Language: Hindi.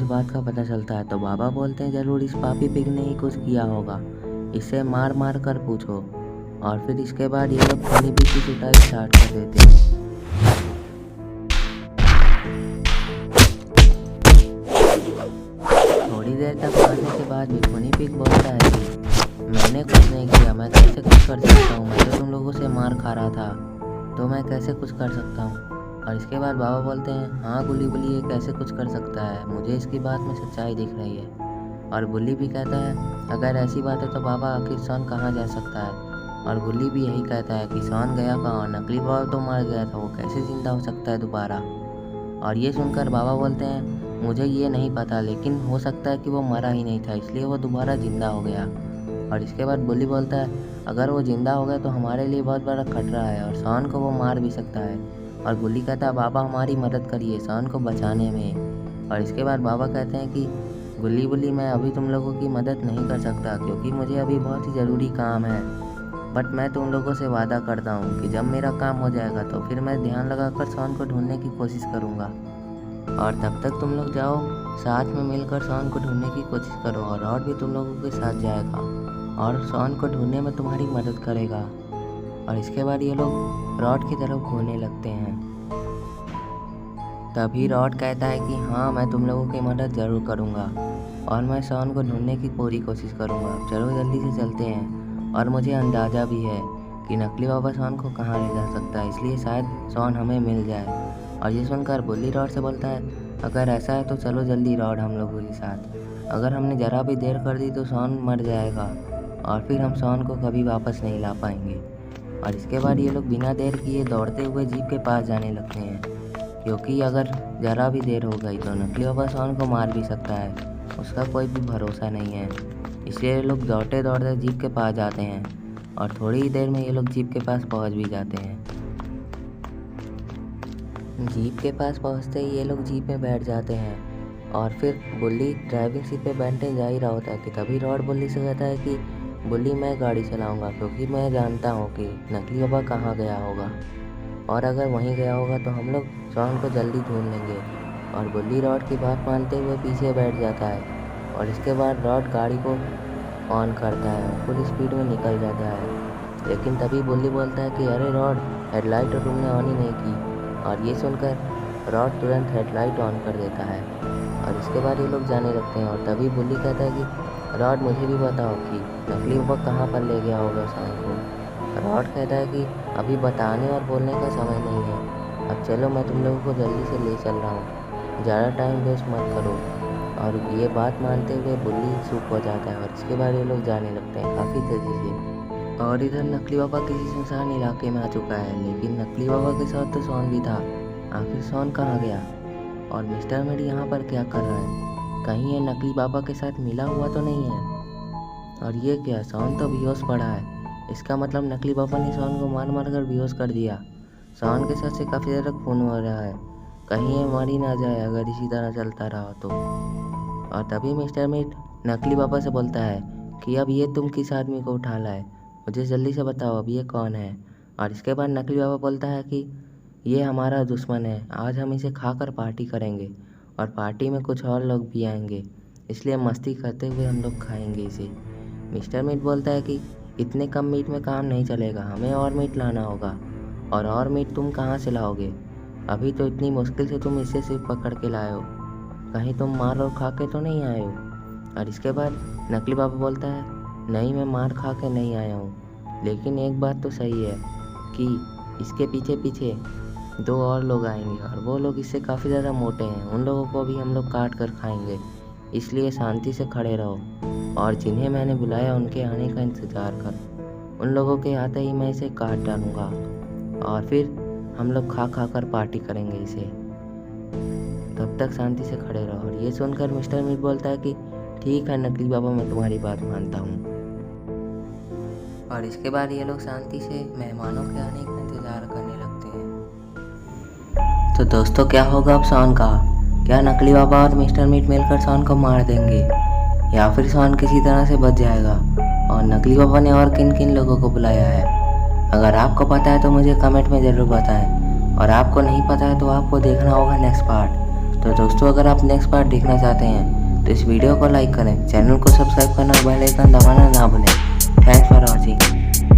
बात का पता चलता है तो बाबा बोलते हैं ज़रूर इस पापी पिग ने ही कुछ किया होगा, इसे मार मार कर पूछो। और फिर इसके बाद ये लोग खोनी पिग की पिटाई स्टार्ट कर देते हैं। थोड़ी देर तक मारने के बाद भी खोनी पिग बोलता है कि मैंने कुछ नहीं किया, मैं कैसे कुछ कर सकता हूँ, मैं तो तुम लोगों से मार खा रहा था, तो मैं कैसे कुछ कर सकता हूँ। और इसके बाद बाबा बोलते हैं हाँ बुल्ली बुल्ली ये कैसे कुछ कर सकता है, मुझे इसकी बात में सच्चाई दिख रही है। और बुल्ली भी कहता है अगर ऐसी बात है तो बाबा आखिर शॉन कहाँ जा सकता है। और बुल्ली भी यही कहता है कि शॉन गया कहाँ, नकली बाबा तो मर गया था, वो कैसे ज़िंदा हो सकता है दोबारा। और ये सुनकर बाबा बोलते हैं मुझे ये नहीं पता, लेकिन हो सकता है कि वो मरा ही नहीं था इसलिए वो दोबारा ज़िंदा हो गया। और इसके बाद बुल्ली बोलता है अगर वो ज़िंदा हो गया तो हमारे लिए बहुत बड़ा खतरा है और शॉन को वो मार भी सकता है। और बुल्ली कहता है बाबा हमारी मदद करिए शॉन को बचाने में। और इसके बाद बाबा कहते हैं कि बुल्ली बुल्ली मैं अभी तुम लोगों की मदद नहीं कर सकता क्योंकि मुझे अभी बहुत ही ज़रूरी काम है, बट मैं तुम लोगों से वादा करता हूँ कि जब मेरा काम हो जाएगा तो फिर मैं ध्यान लगाकर शॉन को ढूंढने की कोशिश करूँगा। और तब तक तुम लोग जाओ साथ में मिलकर शॉन को ढूंढने की कोशिश करो और रॉड भी तुम लोगों के साथ जाएगा और शॉन को ढूंढने में तुम्हारी मदद करेगा। और इसके बाद ये लोग रॉड की तरफ घूरने लगते हैं। तभी रॉड कहता है कि हाँ मैं तुम लोगों की मदद ज़रूर करूँगा और मैं शॉन को ढूंढने की पूरी कोशिश करूँगा, चलो जल्दी से चलते हैं। और मुझे अंदाज़ा भी है कि नकली बाबा शॉन को कहाँ ले जा सकता है, इसलिए शायद शॉन हमें मिल जाए। और ये सुनकर बुल्ली रॉड से बोलता है अगर ऐसा है तो चलो जल्दी रॉड हम लोगों के साथ, अगर हमने ज़रा भी देर कर दी तो शॉन मर जाएगा और फिर हम शॉन को कभी वापस नहीं ला पाएंगे। और इसके बाद ये लोग बिना देर किए दौड़ते हुए जीप के पास जाने लगते हैं क्योंकि अगर ज़रा भी देर हो गई तो नकली बाबा शॉन को मार भी सकता है, उसका कोई भी भरोसा नहीं है। इसलिए ये लोग दौड़ते दौड़ते जीप के पास जाते हैं और थोड़ी ही देर में ये लोग जीप के पास पहुंच भी जाते हैं। जीप के पास पहुंचते ही ये लोग जीप में बैठ जाते हैं और फिर बुल्ली ड्राइविंग सीट पे बैठने जा ही रहा होता है कि तभी रॉड बुल्ली से कहता है कि बुल्ली मैं गाड़ी चलाऊंगा क्योंकि मैं जानता हूँ कि नकली बाबा कहाँ गया होगा और अगर वहीं गया होगा तो हम लोग शॉन को जल्दी ढूंढ लेंगे। और बुल्ली रॉड की बात मानते हुए पीछे बैठ जाता है और इसके बाद रॉड गाड़ी को ऑन करता है, फुल स्पीड में निकल जाता है। लेकिन तभी बुल्ली बोलता है कि अरे रॉड हेडलाइट तो तुमने ऑन ही नहीं की। और ये सुनकर रॉड तुरंत हेडलाइट ऑन कर देता है और इसके बाद ये लोग जाने लगते हैं। और तभी बुल्ली कहता है कि रॉड मुझे भी बताओ कि नकली बाबा कहाँ पर ले गया होगा शॉन को। रॉड कहता है कि अभी बताने और बोलने का समय नहीं है, अब चलो मैं तुम लोगों को जल्दी से ले चल रहा हूँ, ज़्यादा टाइम वेस्ट मत करो। और ये बात मानते हुए बुल्ली चुप हो जाता है और इसके बाद ये लोग जाने लगते हैं काफ़ी तेज़ी से। और इधर नकली बाबा किसी सुनसान इलाके में आ चुका है, लेकिन नकली बाबा के साथ तो शॉन भी था, आखिर शॉन कहाँ गया और मिस्टर मिड यहाँ पर क्या कर रहा है, कहीं ये नकली बाबा के साथ मिला हुआ तो नहीं है। और ये क्या, शॉन तो बेहोश पड़ा है, इसका मतलब नकली बाबा ने शॉन को मार मार कर बेहोश कर दिया। शॉन के साथ से काफ़ी ज़्यादा खून हो रहा है, कहीं ये मर ही ना जाए अगर इसी तरह चलता रहा तो। और तभी मिस्टर मिड नकली बाबा से बोलता है कि अब ये तुम किस आदमी को उठा लाए, मुझे जल्दी से बताओ अब ये कौन है। और इसके बाद नकली बाबा बोलता है कि ये हमारा दुश्मन है, आज हम इसे खाकर पार्टी करेंगे और पार्टी में कुछ और लोग भी आएंगे, इसलिए मस्ती करते हुए हम लोग खाएंगे इसे। मिस्टर मीट बोलता है कि इतने कम मीट में काम नहीं चलेगा, हमें और मीट लाना होगा। और मीट तुम कहाँ से लाओगे, अभी तो इतनी मुश्किल से तुम इसे सिर्फ पकड़ के लाए हो, कहीं तुम मार और खा के तो नहीं आए हो। और इसके बाद नकली बाबा बोलता है नहीं मैं मार खा के नहीं आया हूँ, लेकिन एक बात तो सही है कि इसके पीछे पीछे 2 और लोग आएंगे और वो लोग इससे काफ़ी ज़्यादा मोटे हैं, उन लोगों को भी हम लोग काट कर खाएंगे, इसलिए शांति से खड़े रहो और जिन्हें मैंने बुलाया उनके आने का इंतज़ार करो, उन लोगों के आते ही मैं इसे काट डालूँगा और फिर हम लोग खा खा कर पार्टी करेंगे इसे, तब तक शांति से खड़े रहो। और ये सुनकर मिस्टर मीट बोलता है कि ठीक है नकली बाबा मैं तुम्हारी बात मानता हूँ। और इसके बाद ये लोग शांति से मेहमानों के आने का इंतज़ार करने लगते हैं। तो दोस्तों क्या होगा अब शॉन का, क्या नकली बाबा और मिस्टर मीट मिलकर शॉन को मार देंगे या फिर शॉन किसी तरह से बच जाएगा, और नकली बाबा ने और किन किन लोगों को बुलाया है। अगर आपको पता है तो मुझे कमेंट में ज़रूर बताएं, और आपको नहीं पता है तो आपको देखना होगा नेक्स्ट पार्ट। तो दोस्तों अगर आप नेक्स्ट पार्ट देखना चाहते हैं तो इस वीडियो को लाइक करें, चैनल को सब्सक्राइब करना और बेल आइकन दबाना ना भूलें।